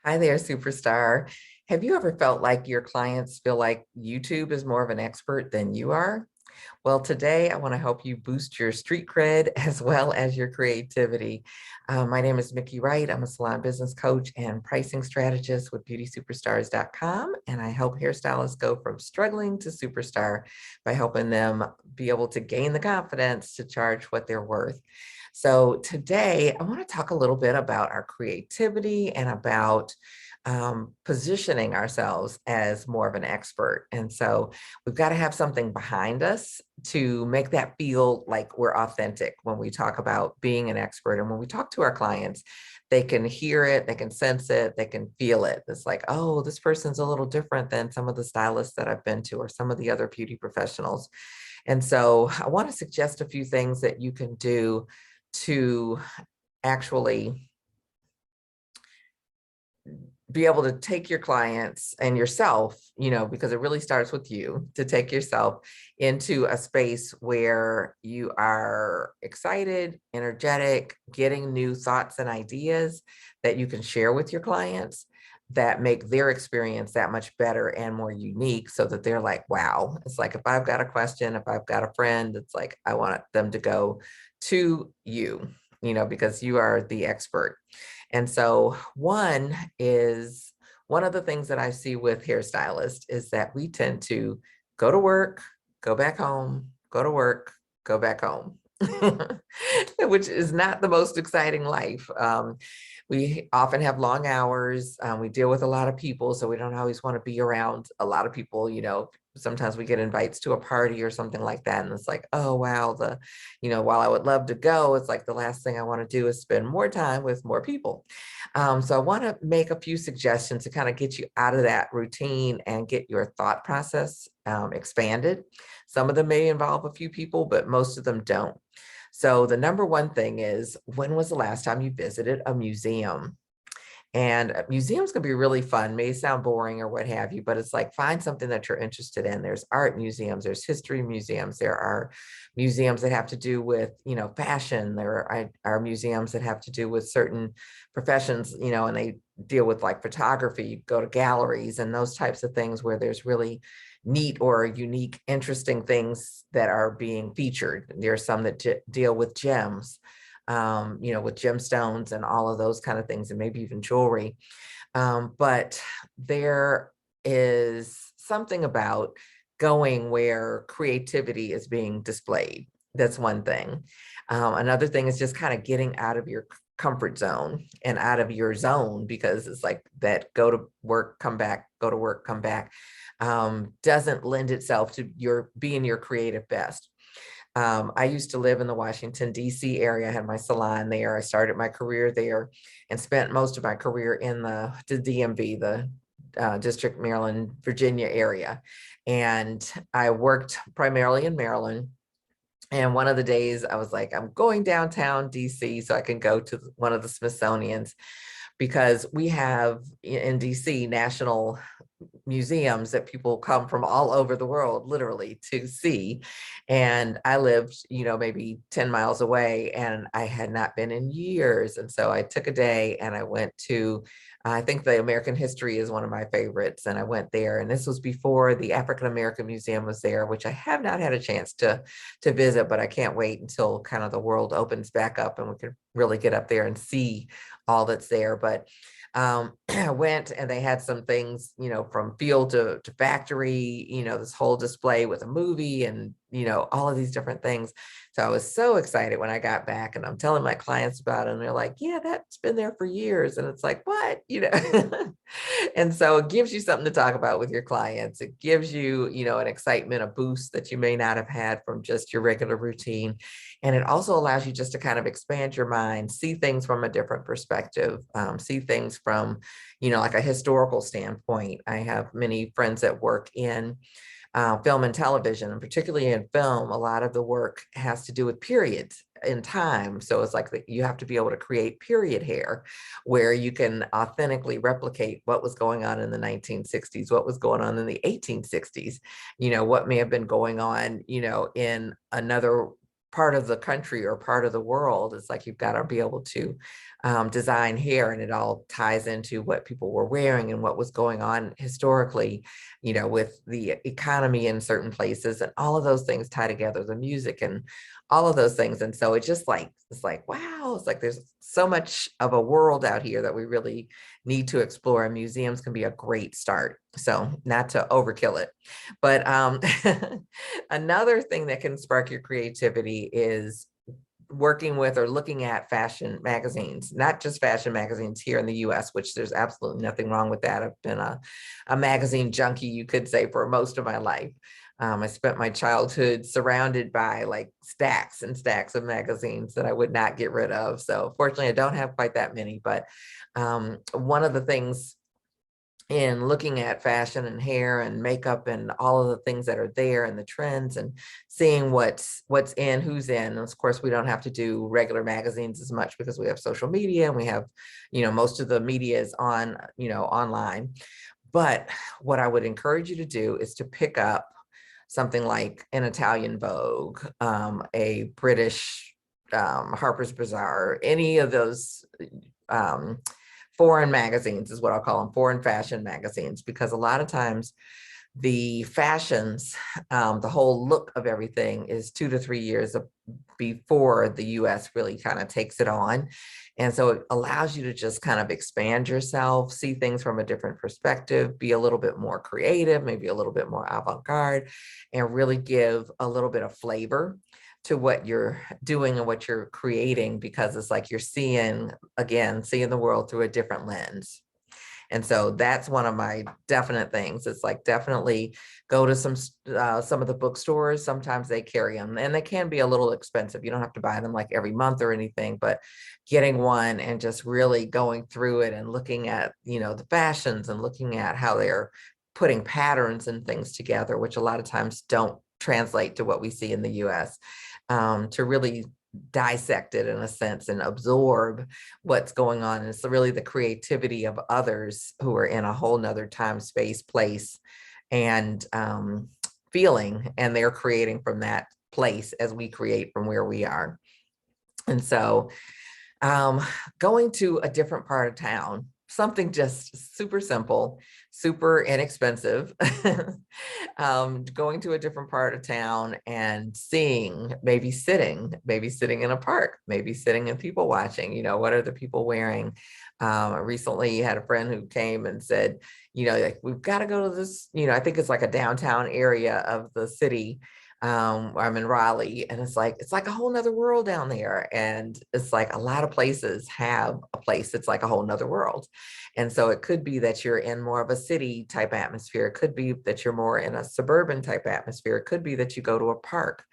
Hi there, superstar. Have you ever felt like your clients feel like YouTube is more of an expert than you are? Well, today I want to help you boost your street cred as well as your creativity. My name is Miki Wright. I'm a salon business coach and pricing strategist with beautysuperstars.com, and I help hairstylists go from struggling to superstar by helping them be able to gain the confidence to charge what they're worth. So today I want to talk a little bit about our creativity and about positioning ourselves as more of an expert. And so we've got to have something behind us to make that feel like we're authentic when we talk about being an expert. And when we talk to our clients, they can hear it, they can sense it, they can feel it. It's like, oh, this person's a little different than some of the stylists that I've been to or some of the other beauty professionals. And so I want to suggest a few things that you can do to actually be able to take your clients and yourself, because it really starts with you, to take yourself into a space where you are excited, energetic, getting new thoughts and ideas that you can share with your clients that make their experience that much better and more unique so that they're like, wow, it's like if I've got a question, if I've got a friend, it's like I want them to go to you, because you are the expert. And so one of the things that I see with hairstylists is that we tend to go to work, go back home, go to work, go back home, which is not the most exciting life. We often have long hours. We deal with a lot of people, so we don't always want to be around a lot of people. Sometimes we get invites to a party or something like that, and it's like, oh wow, while I would love to go, it's like the last thing I want to do is spend more time with more people. So I want to make a few suggestions to kind of get you out of that routine and get your thought process expanded. Some of them may involve a few people, but most of them don't. So the number one thing is, when was the last time you visited a museum? And museums can be really fun, may sound boring or what have you, but it's like, find something that you're interested in. There's art museums, there's history museums, there are museums that have to do with, fashion. There are museums that have to do with certain professions, and they deal with like photography. Go to galleries and those types of things where there's really neat or unique, interesting things that are being featured. There are some that deal with gems, with gemstones and all of those kind of things, and maybe even jewelry. But there is something about going where creativity is being displayed. That's one thing. Another thing is just kind of getting out of your comfort zone and out of your zone, because it's like that go to work, come back, go to work, come back, doesn't lend itself to your being your creative best. I used to live in the Washington, D.C. area. I had my salon there. I started my career there and spent most of my career in the DMV, the District, Maryland, Virginia area. And I worked primarily in Maryland. And one of the days I was like, I'm going downtown DC so I can go to one of the Smithsonian's, because we have in DC national museums that people come from all over the world, literally, to see. And I lived, maybe 10 miles away, and I had not been in years. And so I took a day and I went to, I think the American History is one of my favorites. And I went there, and this was before the African American Museum was there, which I have not had a chance to visit, but I can't wait until kind of the world opens back up and we can really get up there and see all that's there. But I went, and they had some things, from field to factory, this whole display with a movie and, all of these different things. So I was so excited when I got back, and I'm telling my clients about it, and they're like, yeah, that's been there for years. And it's like, what, and so it gives you something to talk about with your clients. It gives you, an excitement, a boost that you may not have had from just your regular routine. And it also allows you just to kind of expand your mind, see things from a different perspective, see things from, like a historical standpoint. I have many friends that work in film and television, and particularly in film, a lot of the work has to do with periods in time. So it's like you have to be able to create period hair where you can authentically replicate what was going on in the 1960s, what was going on in the 1860s, what may have been going on, in another part of the country or part of the world. It's like you've got to be able to design hair, and it all ties into what people were wearing and what was going on historically, you know, with the economy in certain places, and all of those things tie together, the music and all of those things. And so it's just like, it's like, wow, it's like there's so much of a world out here that we really need to explore, and museums can be a great start. So not to overkill it, but another thing that can spark your creativity is working with or looking at fashion magazines, not just fashion magazines here in the US, which there's absolutely nothing wrong with that. I've been a magazine junkie, you could say, for most of my life. I spent my childhood surrounded by like stacks and stacks of magazines that I would not get rid of. So fortunately, I don't have quite that many, but one of the things in looking at fashion and hair and makeup and all of the things that are there and the trends and seeing what's in, who's in. And of course, we don't have to do regular magazines as much because we have social media and we have, you know, most of the media is on, you know, online. But what I would encourage you to do is to pick up something like an Italian Vogue, a British Harper's Bazaar, any of those foreign magazines is what I'll call them, foreign fashion magazines, because a lot of times the fashions, the whole look of everything is 2 to 3 years before the US really kind of takes it on. And so it allows you to just kind of expand yourself, see things from a different perspective, be a little bit more creative, maybe a little bit more avant-garde, and really give a little bit of flavor to what you're doing and what you're creating, because it's like you're seeing, again, seeing the world through a different lens. And so that's one of my definite things. It's like definitely go to some of the bookstores. Sometimes they carry them and they can be a little expensive. You don't have to buy them like every month or anything, but getting one and just really going through it and looking at, you know, the fashions and looking at how they're putting patterns and things together, which a lot of times don't translate to what we see in the US, to really dissect it in a sense and absorb what's going on. It's really the creativity of others who are in a whole nother time, space, place, and feeling, and they're creating from that place as we create from where we are. And so going to a different part of town, something just super simple, super inexpensive, going to a different part of town and seeing, maybe sitting in a park, maybe sitting and people watching, you know, what are the people wearing? I recently had a friend who came and said, you know, like, we've got to go to this, you know, I think it's like a downtown area of the city. I'm in Raleigh, and it's like a whole nother world down there. And it's like a lot of places have a place that's like a whole nother world. And so it could be that you're in more of a city type atmosphere. It could be that you're more in a suburban type atmosphere. It could be that you go to a park.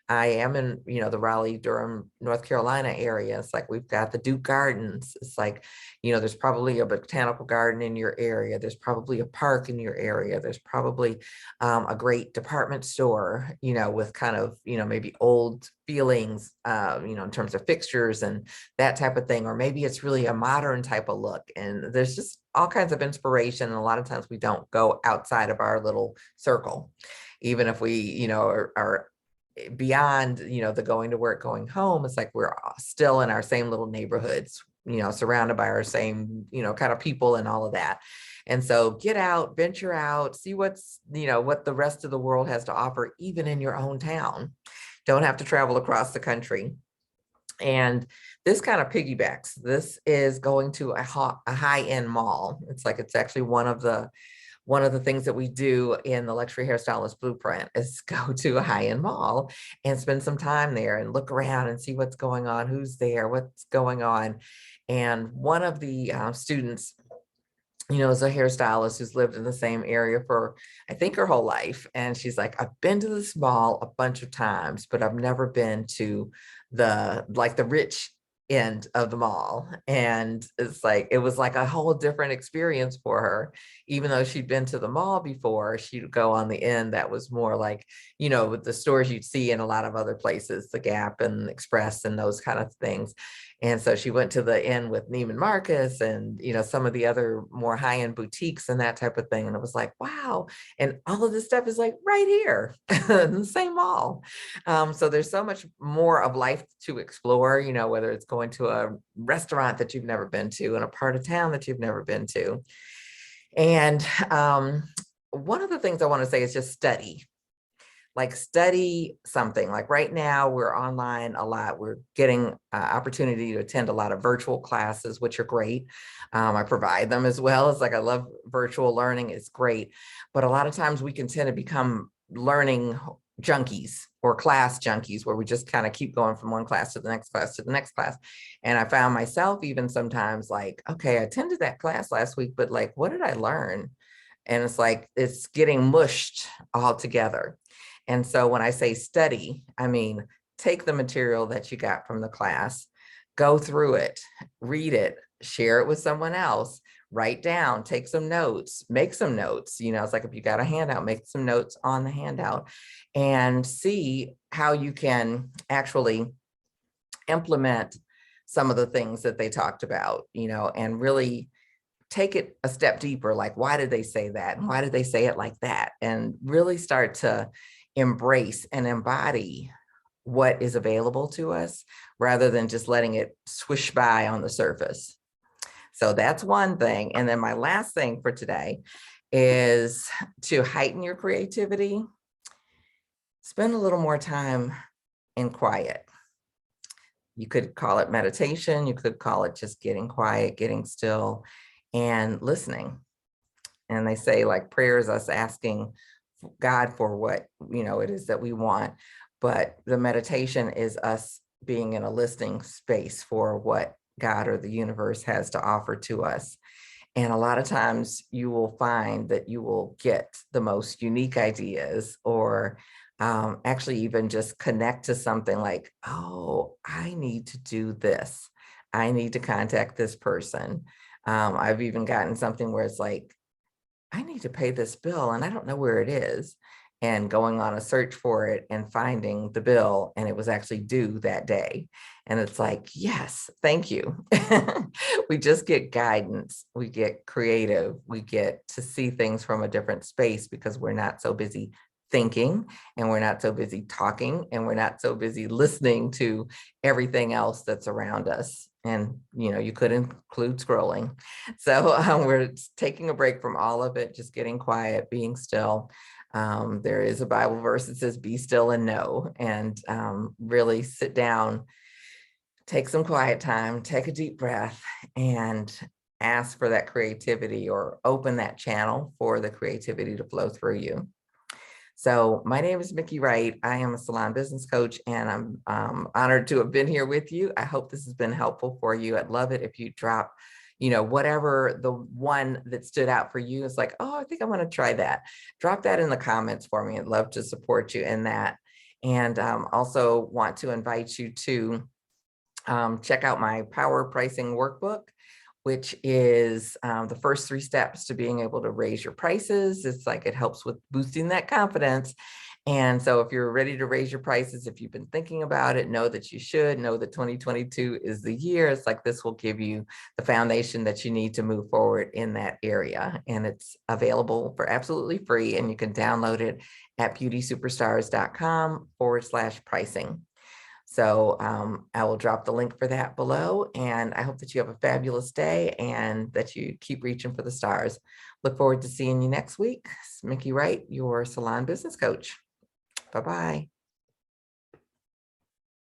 I am in, you know, the Raleigh, Durham, North Carolina area. It's like we've got the Duke Gardens. It's like, you know, there's probably a botanical garden in your area. There's probably a park in your area. There's probably a great department store, you know, with kind of, you know, maybe old feelings, you know, in terms of fixtures and that type of thing. Or maybe it's really a modern type of look. And there's just all kinds of inspiration. And a lot of times we don't go outside of our little circle, even if we, you know, are beyond, you know, the going to work, going home. It's like we're still in our same little neighborhoods, you know, surrounded by our same, you know, kind of people and all of that. And so get out, venture out, see what's, you know, what the rest of the world has to offer, even in your own town. Don't have to travel across the country. And this kind of piggybacks. This is going to a high-end mall. It's like, it's actually one of the things that we do in the Luxury Hairstylist Blueprint is go to a high-end mall and spend some time there and look around and see what's going on, who's there, what's going on. And one of the students, you know, is a hairstylist who's lived in the same area for, I think, her whole life. And she's like, I've been to this mall a bunch of times, but I've never been to the rich end of the mall. And it's like, it was like a whole different experience for her. Even though she'd been to the mall before, she'd go on the end that was more like, you know, with the stores you'd see in a lot of other places, the Gap and Express and those kind of things. And so she went to the inn with Neiman Marcus and, some of the other more high-end boutiques and that type of thing. And it was like, wow. And all of this stuff is like right here in the same mall. So there's so much more of life to explore, whether it's going to a restaurant that you've never been to in a part of town that you've never been to. And one of the things I want to say is just study. Like study something. Like right now we're online a lot. We're getting opportunity to attend a lot of virtual classes, which are great. I provide them as well. It's like, I love virtual learning. It's great. But a lot of times we can tend to become learning junkies or class junkies, where we just kind of keep going from one class to the next class to the next class. And I found myself even sometimes like, okay, I attended that class last week, but like, what did I learn? And it's like, it's getting mushed all together. And so when I say study, I mean, take the material that you got from the class, go through it, read it, share it with someone else, write down, take some notes, make some notes. It's like if you got a handout, make some notes on the handout and see how you can actually implement some of the things that they talked about, and really take it a step deeper. Like, why did they say that? And why did they say it like that? And really start to embrace and embody what is available to us rather than just letting it swish by on the surface. So that's one thing. And then my last thing for today is to heighten your creativity. Spend a little more time in quiet. You could call it meditation. You could call it just getting quiet, getting still, and listening. And they say like prayer is us asking God for what, it is that we want. But the meditation is us being in a listening space for what God or the universe has to offer to us. And a lot of times you will find that you will get the most unique ideas, or actually even just connect to something like, oh, I need to do this. I need to contact this person. I've even gotten something where it's like, I need to pay this bill and I don't know where it is. And going on a search for it and finding the bill, and it was actually due that day. And it's like, yes, thank you. We just get guidance. We get creative. We get to see things from a different space because we're not so busy thinking, and we're not so busy talking, and we're not so busy listening to everything else that's around us. And, you could include scrolling. So we're taking a break from all of it, just getting quiet, being still. There is a Bible verse that says, be still and know, and really sit down, take some quiet time, take a deep breath, and ask for that creativity, or open that channel for the creativity to flow through you. So my name is Miki Wright. I am a salon business coach, and I'm honored to have been here with you. I hope this has been helpful for you. I'd love it if you drop, whatever the one that stood out for you. It's like, oh, I think I want to try that. Drop that in the comments for me. I'd love to support you in that. And also want to invite you to check out my power pricing workbook, which is the first 3 steps to being able to raise your prices. It's like, it helps with boosting that confidence. And so if you're ready to raise your prices, if you've been thinking about it, know that you should, know that 2022 is the year. It's like, this will give you the foundation that you need to move forward in that area. And it's available for absolutely free. And you can download it at beautysuperstars.com/pricing. So I will drop the link for that below, and I hope that you have a fabulous day and that you keep reaching for the stars. Look forward to seeing you next week. It's Miki Wright, your salon business coach. Bye-bye.